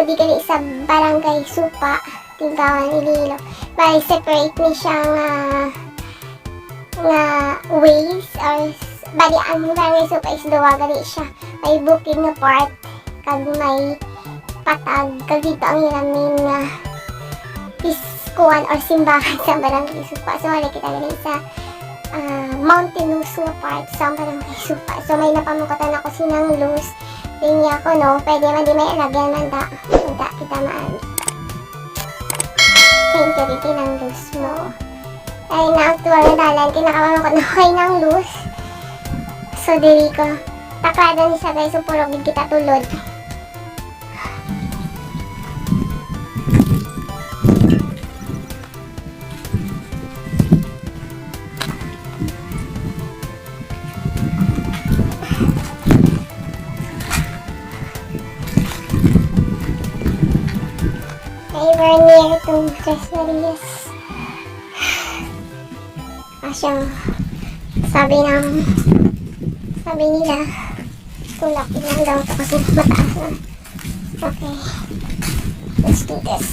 di kani sa barangay Supa, Tigbauan Iloilo. Bali separate ni siya nga ways or bali ang barangay Supa is duwa gali siya. May bukid nga part kag may patag kag dito ang ilamin nga piskuan or simbahan sa barangay Supa. So wala kita gali sa mountainous nga part sa barangay Supa. So may napamukatan ako sinang loose. Linya ko no, pwede man di may ilagyan man da. Punta kita maan. Thank you dito ng loose mo. Ay na-actual na dalan, kinakaman ko na kay ng loose. So dili ko. Takladan siya guys, so puro gid kita tulod. We're near to Tres Marias. Kasyang sabi nila Kulaki lang daw ito kasi mataas na. Okay. Let's do this.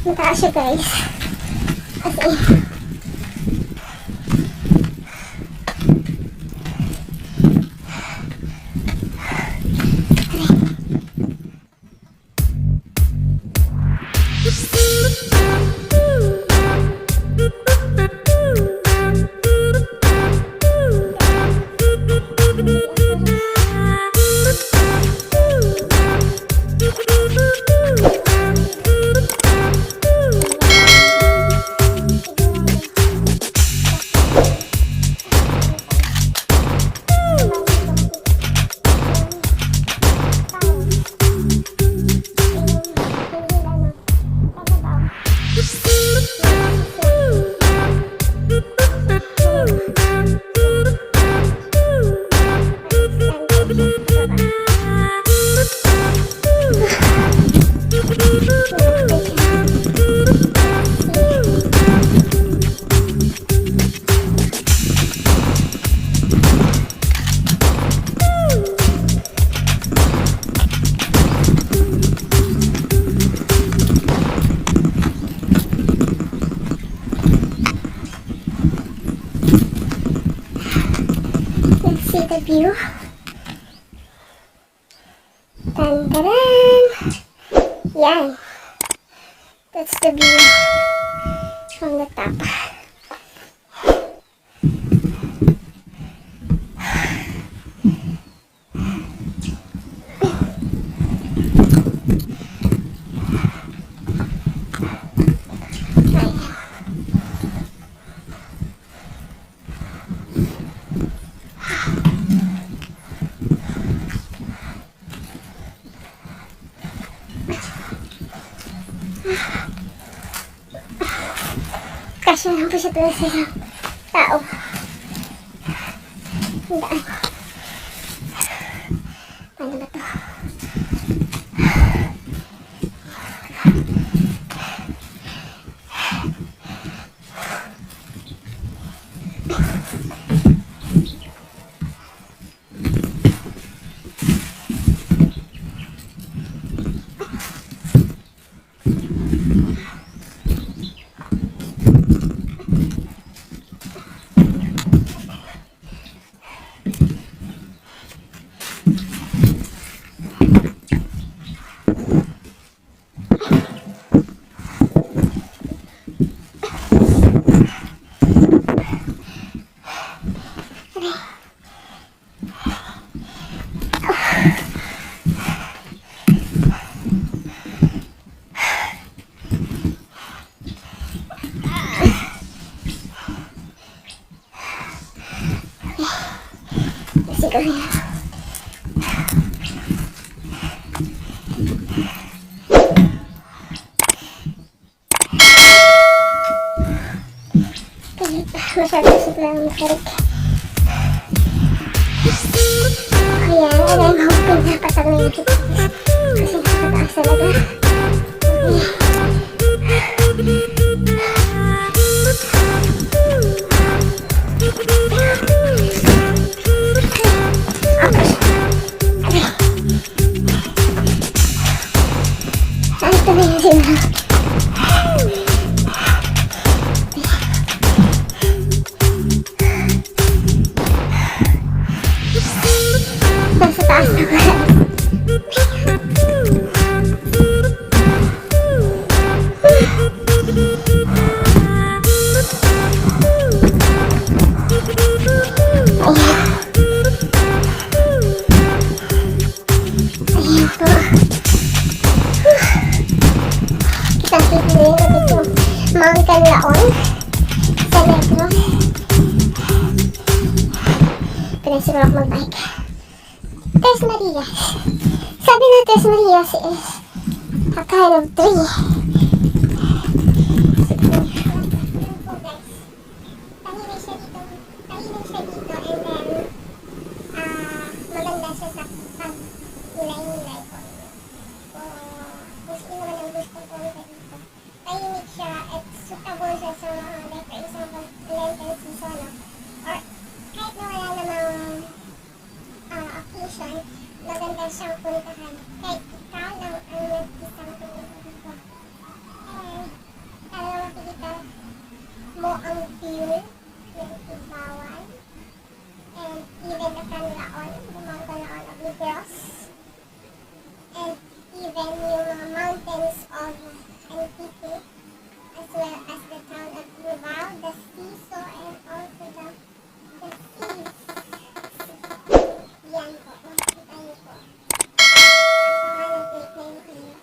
Mataas siya guys. Kasi see the view. Tan-taran! Yan. That's the view from the top. Kasya lang po siya tulad sa isang tao. Ang daan. Paano ba ito? girl. Masyado sigla ang masarik. Ayan, alam mo, pinapatag na yung kita. Kasi nakataas talaga. Ito na yung sigla. Nasa taas na ba? Ayan po. Kita-kita na yun ito. Mountain Laon sa metro. Pinasiguro ako mag-bike. Tres Marias. Sabi na Tres Marias is a kind of tree. Tahimik siya dito and then maganda siya sa pag-nilay-nilay ko. Gusto naman ang gusto ko dito. Tahimik siya at suitable siya sa like for example Lenten season or kahit na wala namang occasion, maganda siyang puntahan. Kahit ikaw lang ang nag-isang punta dito. And talagang makikita mo ang view ng Tigbauan. And even the Canlaon, the Mountain Laon of Negros. And even yung mga mountains of Antique, as well as the town of Davao, the seesaw, and also the seas. Yan po, makikita niyo po.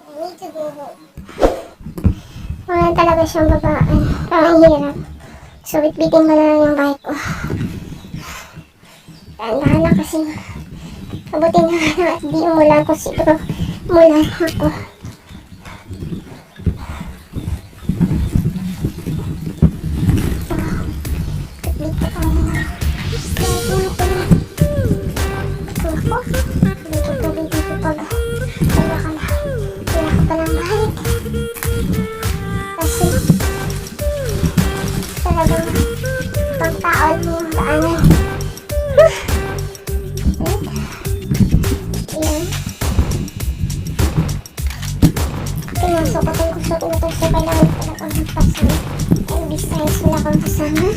I need to go home. Wala talaga siyang babaan. Parang hirap. So, bitbitin mo na lang yung bike ko. Dahan na kasi abutin na lang at di umulan ko siguro. Umulan ako. Pagtaon mo yung daanan. Ayan. Pinasukatan ko sa ito. So, kailangan ko na kang magpasama. And besides, wala kang kasama.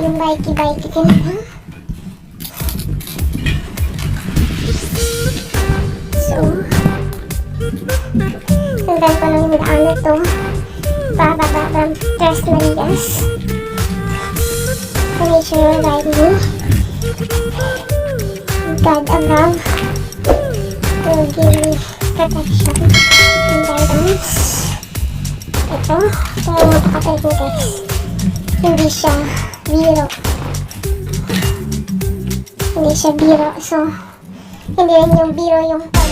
Yung bikey-bikey ka naman. So, sundan ko lang yung daanan to. Bababa from Tres Marias. To make sure you're riding. God above to give me protection and guidance. Ito yung makakatay ko guys. Hindi siya biro. Hindi siya biro. So, hindi rin yung biro yung pag